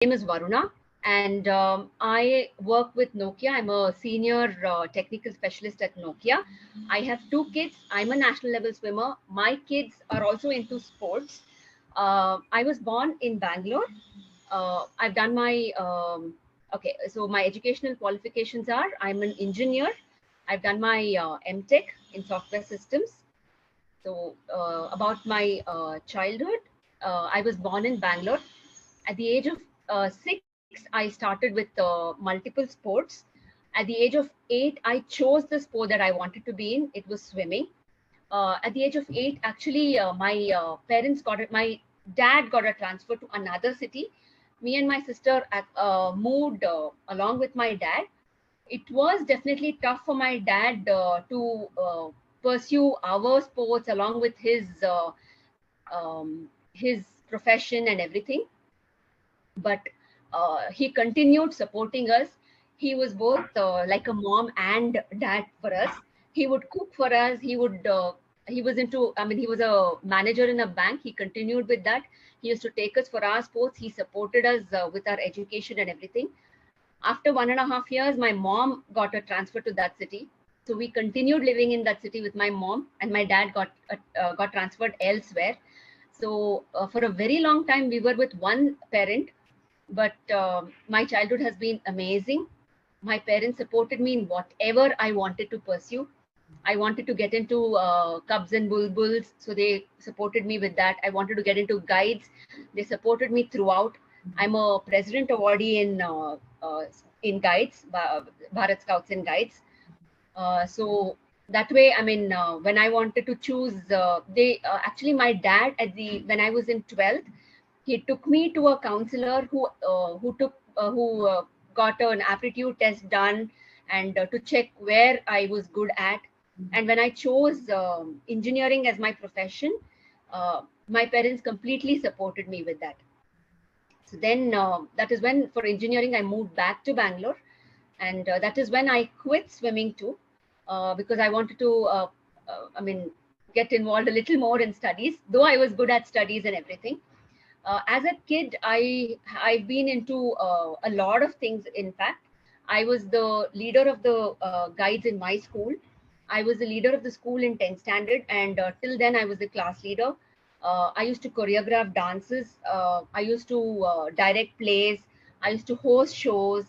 name is Varuna, and I work with Nokia. I'm a senior technical specialist at Nokia. I have two kids. I'm a national level swimmer. My kids are also into sports. I was born in Bangalore. I've done my okay. So my educational qualifications are: I'm an engineer. I've done my MTech in software systems. So about my childhood, I was born in Bangalore. At the age of 6, I started with multiple sports. At the age of 8, I chose the sport that I wanted to be in. It was swimming. At the age of 8, actually, my parents got it. My dad got a transfer to another city. Me and my sister moved along with my dad. It was definitely tough for my dad to pursue our sports along with his profession and everything, but he continued supporting us. He was both like a mom and dad for us. He would cook for us. He was into, I mean, he was a manager in a bank. He continued with that. He used to take us for our sports. He supported us with our education and everything. After 1.5 years, my mom got a transfer to that city. So we continued living in that city with my mom, and my dad got transferred elsewhere. So for a very long time, we were with one parent, but my childhood has been amazing. My parents supported me in whatever I wanted to pursue. I wanted to get into Cubs and Bulbuls, so they supported me with that. I wanted to get into guides. They supported me throughout. I'm a president awardee in guides, Bharat Scouts and Guides. So that way, I mean, when I wanted to choose, they actually my dad at the when I was in 12th, he took me to a counselor who got an aptitude test done, and to check where I was good at. And when I chose engineering as my profession, my parents completely supported me with that. So then that is when for engineering I moved back to Bangalore, and that is when I quit swimming too, because I wanted to I mean, get involved a little more in studies, though I was good at studies and everything. As a kid, I've been into a lot of things. In fact, I was the leader of the guides in my school. I was the leader of the school in 10th standard, and till then I was the class leader. I used to choreograph dances. I used to direct plays. I used to host shows.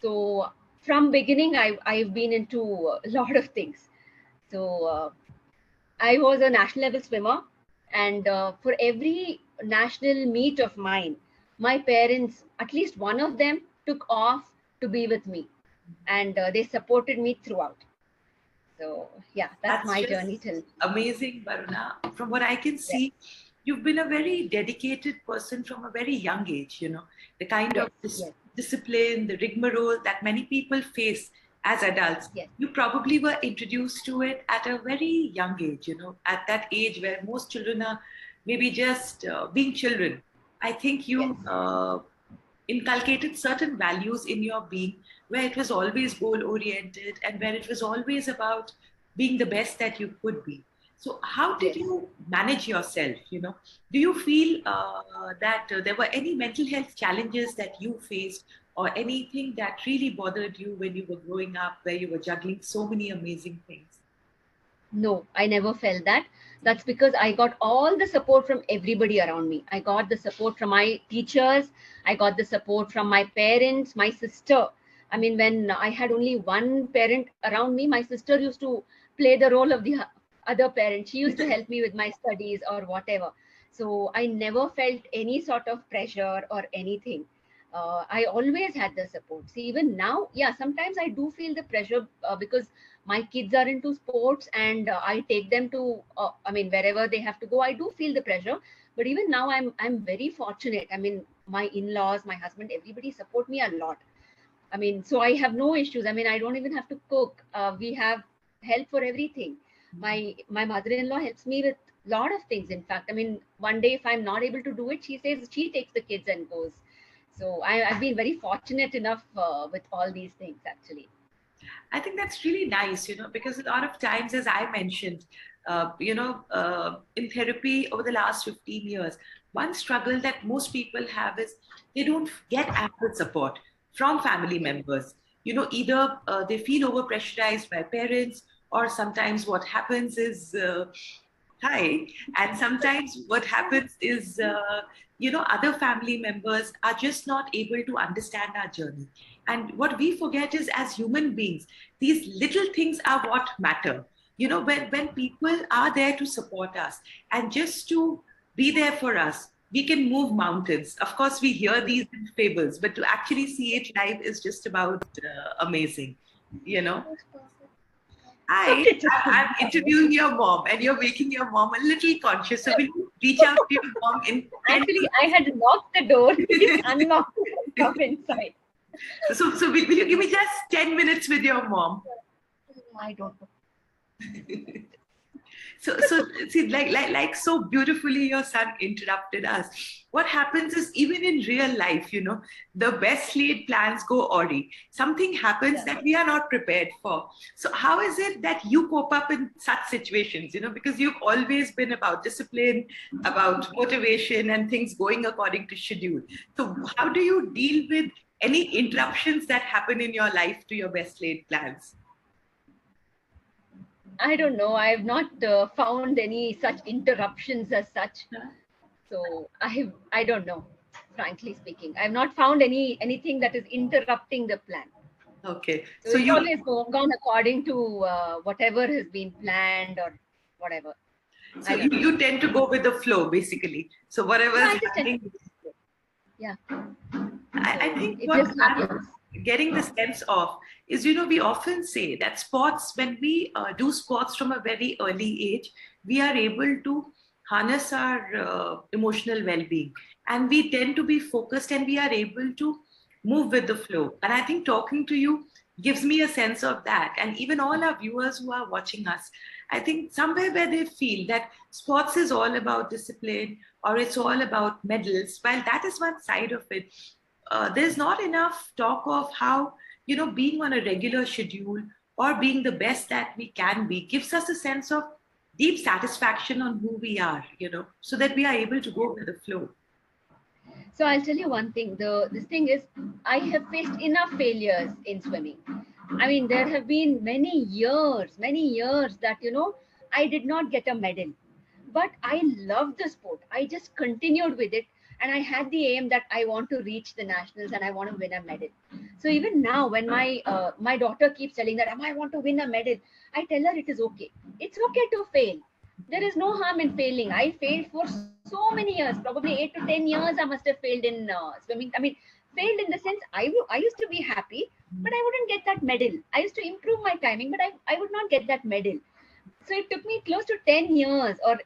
So from beginning, I've been into a lot of things. So I was a national level swimmer, and for every national meet of mine, my parents, at least one of them, took off to be with me, and they supported me throughout. So yeah, that's That's my journey just till. amazing, Varuna. From what I can Yes, see, you've been a very dedicated person from a very young age, the kind of yes, yes, discipline, the rigmarole that many people face as adults. yes, You probably were introduced to it at a very young age, at that age where most children are maybe just being children. I think yes. you inculcated certain values in your being where it was always goal oriented and where it was always about being the best that you could be. So how did Yes. you manage yourself? Do you feel that there were any mental health challenges that you faced or anything that really bothered you when you were growing up where you were juggling so many amazing things? No, I never felt that. That's because I got all the support from everybody around me. I got the support from my teachers. I got the support from my parents, my sister. I mean, when I had only one parent around me, my sister used to play the role of the other parent. She used to help me with my studies or whatever. So I never felt any sort of pressure or anything. I always had the support. See, even now, yeah, sometimes I do feel the pressure because my kids are into sports, and I take them to I mean, wherever they have to go, I do feel the pressure. But even now, I'm very fortunate. I mean, my in-laws, my husband, everybody support me a lot. I mean, so I have no issues. I mean, I don't even have to cook. We have help for everything. My mother-in-law helps me with a lot of things. In fact, I mean, one day if I'm not able to do it, she says she takes the kids and goes. So I've been very fortunate enough with all these things, actually. I think that's really nice, because a lot of times, as I mentioned, in therapy over the last 15 years, one struggle that most people have is they don't get adequate support from family members. Either they feel overpressurized by parents, or sometimes what happens is hi. And sometimes what happens is, other family members are just not able to understand our journey. And what we forget is, as human beings, these little things are what matter. When people are there to support us and just to be there for us, we can move mountains. Of course, we hear these in fables, but to actually see it live is just about amazing, you know. Hi, Okay, just I'm interviewing your mom and you're making your mom a little conscious. So will you reach out to your mom in 10 actually, I had locked the door. Please unlock it and come inside. So will you give me just 10 minutes with your mom? I don't know. So see, like so beautifully your son interrupted us. What happens is, even in real life, the best laid plans go awry. Something happens that we are not prepared for. So how is it that you cope up in such situations? Because you've always been about discipline, about motivation, and things going according to schedule. So how do you deal with any interruptions that happen in your life to your best laid plans? I don't know. I have not found any such interruptions as such. So I don't know. Frankly speaking, I've not found anything that is interrupting the plan. Okay, So so it's you always gone according to whatever has been planned or whatever. so I you, don't know. you tend to go with the flow, basically. So whatever Yeah, is I just tend happening, to, yeah. I So think it what just I'm happens. getting the sense of is, we often say that sports, when we do sports from a very early age, we are able to harness our emotional well-being, and we tend to be focused, and we are able to move with the flow. And I think talking to you gives me a sense of that, and even all our viewers who are watching us, I think somewhere where they feel that sports is all about discipline, or it's all about medals, while that is one side of it, there's not enough talk of how, being on a regular schedule or being the best that we can be gives us a sense of deep satisfaction on who we are, so that we are able to go with the flow. So I'll tell you one thing. This thing is, I have faced enough failures in swimming. I mean, there have been many years that I did not get a medal, but I loved the sport. I just continued with it, and I had the aim that I want to reach the nationals and I want to win a medal. So even now, when my daughter keeps telling that I want to win a medal, I tell her it is okay. It's okay to fail. There is no harm in failing. I failed for so many years, probably 8 to 10 years. I must have failed in swimming. I mean, failed in the sense I used to be happy, but I wouldn't get that medal. I used to improve my timing, but I would not get that medal. So it took me close to 10 years, or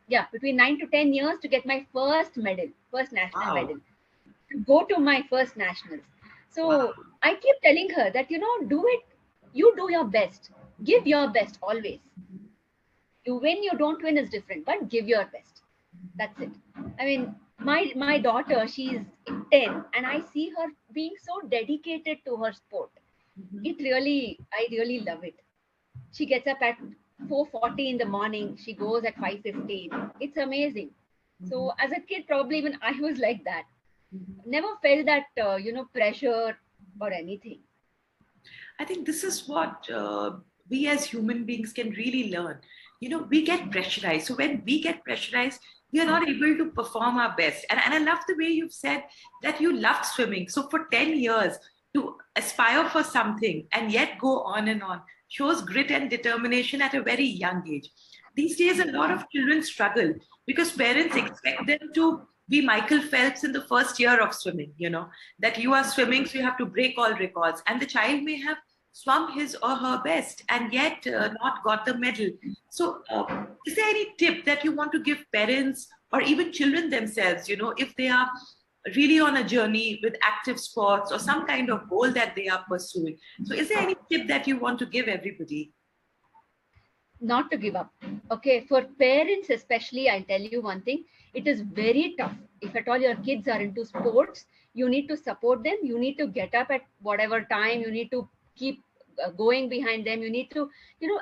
yeah, between 9 to 10 years to get my first medal, first national Wow. medal, to go to my first nationals. Wow. So I keep telling her that, do it. You do your best. Give your best always. You win, you don't win is different, but give your best. That's it. I mean, my daughter, she's 10, and I see her being so dedicated to her sport. I really love it. She gets up at 4:40 in the morning. She goes at 5:15. It's amazing. So as a kid, probably even I was like that. Never felt that pressure or anything. I think this is what we as human beings can really learn. We get pressurized. So when we get pressurized, we are not able to perform our best. And I love the way you've said that you loved swimming. So for 10 years, to aspire for something and yet go on and on shows grit and determination at a very young age. These days, a lot of children struggle because parents expect them to be Michael Phelps in the first year of swimming, that you are swimming, so you have to break all records. And the child may have swum his or her best and yet not got the medal. So, is there any tip that you want to give parents or even children themselves, if they are really on a journey with active sports or some kind of goal that they are pursuing? So, is there any tip that you want to give everybody? Not to give up. Okay, for parents especially, I'll tell you one thing. It is very tough. If at all your kids are into sports, you need to support them. You need to get up at whatever time. You need to keep going behind them. You need to,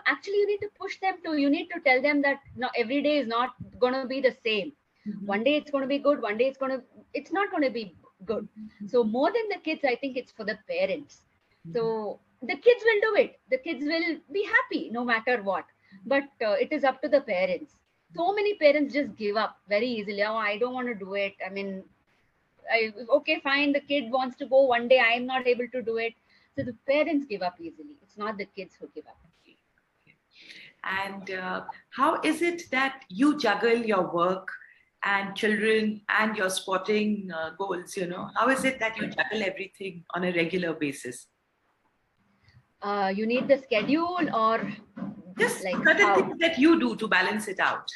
actually, you need to push them to. You need to tell them that no, every day is not going to be the same. One day it's going to be good, one day it's not going to be good. So more than the kids, I think it's for the parents. So the kids will do it, the kids will be happy no matter what, but it is up to the parents. So many parents just give up very easily. Oh, I don't want to do it. I mean, okay, fine, the kid wants to go one day, I am not able to do it. So the parents give up easily, it's not the kids who give up. And how is it that you juggle your work and children and your sporting goals? How is it that you juggle everything on a regular basis? You need the schedule, or Just like certain how? things that you do to balance it out.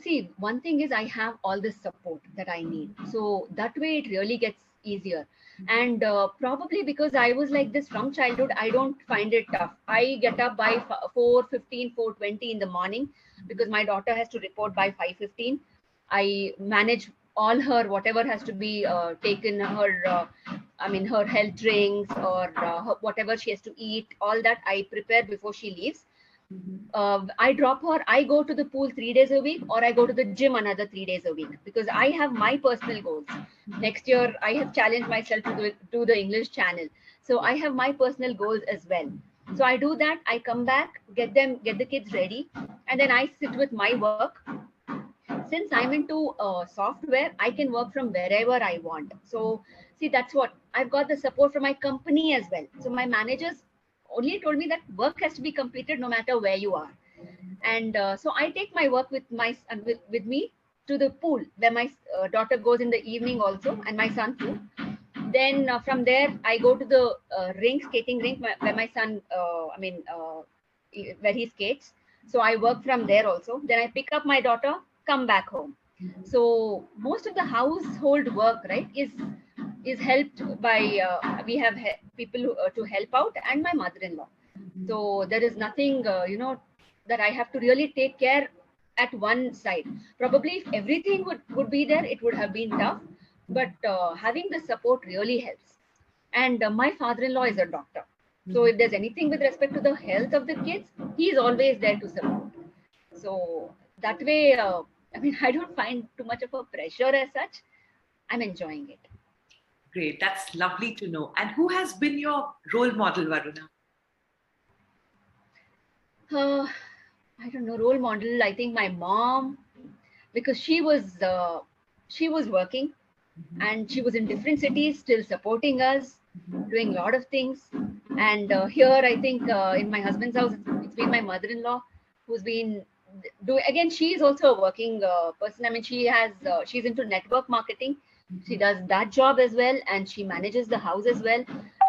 See, one thing is I have all the support that I need, so that way it really gets easier. And probably because I was like this from childhood, I don't find it tough. I get up by 4:15, 4:20 in the morning, because my daughter has to report by 5:15. I manage all her whatever has to be taken, her I mean her health drinks, or whatever she has to eat, all that I prepare before she leaves. I drop her. I go to the pool 3 days a week, or I go to the gym another 3 days a week, because I have my personal goals. Next year, I have challenged myself to do the English channel. So I have my personal goals as well. So I do that. I come back, get the kids ready, and then I sit with my work. Since I'm into software, I can work from wherever I want. So see, that's what I've got, the support from my company as well. So my managers only told me that work has to be completed no matter where you are. And so I take my work with me to the pool, where my daughter goes in the evening also, and my son too. Then from there I go to the skating rink, where my son where he skates. So I work from there also. Then I pick up my daughter, come back home. So most of the household work, right, is helped by we have people to help out, and my mother-in-law. So there is nothing that I have to really take care at one side. Probably if everything would be there, it would have been tough, but having the support really helps. And my father-in-law is a doctor, so if there's anything with respect to the health of the kids, he is always there to support. So that way, I mean, I don't find too much of a pressure as such. I'm enjoying it. Great, that's lovely to know. And who has been your role model, Varuna? uh, I don't know, role model, I think my mom, because she was working, and she was in different cities, still supporting us, doing a lot of things. And here, I think in my husband's house, it's been my mother-in-law who's been doing. Again, she is also a working person. I mean, she's into network marketing. She does that job as well, and she manages the house as well.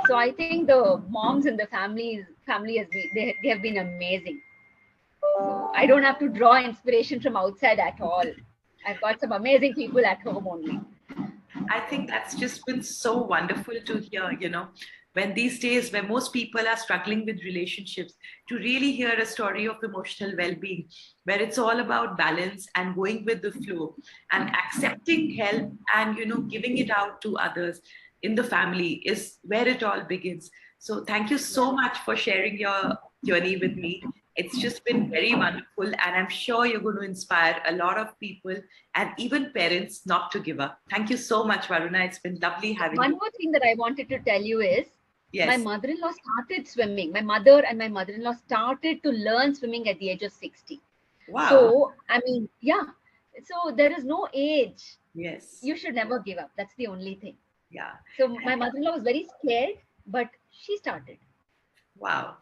So I think the moms in the family has been, they have been amazing. So I don't have to draw inspiration from outside at all. I've got some amazing people at home only. I think that's just been so wonderful to hear, when these days where most people are struggling with relationships, to really hear a story of emotional well-being, where it's all about balance and going with the flow and accepting help and, giving it out to others in the family is where it all begins. So thank you so much for sharing your journey with me. It's just been very wonderful, and I'm sure you're going to inspire a lot of people and even parents not to give up. Thank you so much, Varuna. It's been lovely having One you. more thing that I wanted to tell you is, my Yes. mother-in-law started swimming. My mother and my mother-in-law started to learn swimming at the age of 60. Wow. So, I mean, yeah. So there is no age. Yes. You should never give up. That's the only thing. Yeah. So my mother-in-law was very scared, but she started. Wow.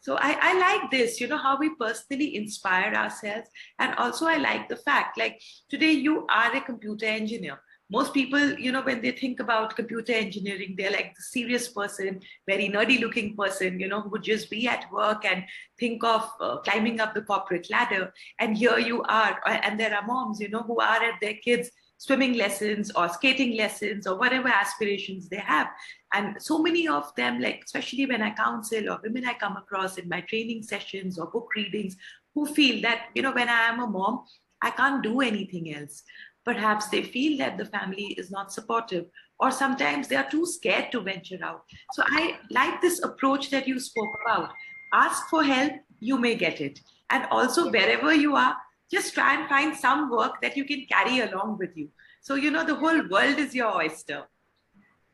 So So I like this, how we personally inspire ourselves. And also I like the fact, like today you are a computer engineer. Most people, when they think about computer engineering, they're like the serious person, very nerdy looking person, who would just be at work and think of climbing up the corporate ladder. And here you are. And there are moms, who are at their kids' swimming lessons or skating lessons or whatever aspirations they have. And so many of them, like especially when I counsel or women I come across in my training sessions or book readings, who feel that, when I am a mom, I can't do anything else. Perhaps they feel that the family is not supportive, or sometimes they are too scared to venture out. So I like this approach that you spoke about. Ask for help, you may get it. And also, yes, wherever you are, just try and find some work that you can carry along with you. So, the whole world is your oyster.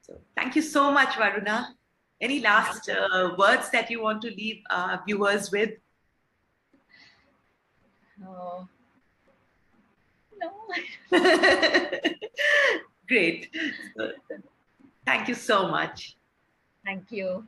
So thank you so much, Varuna. Any last words that you want to leave viewers with? No. Great. So, thank you so much. Thank you.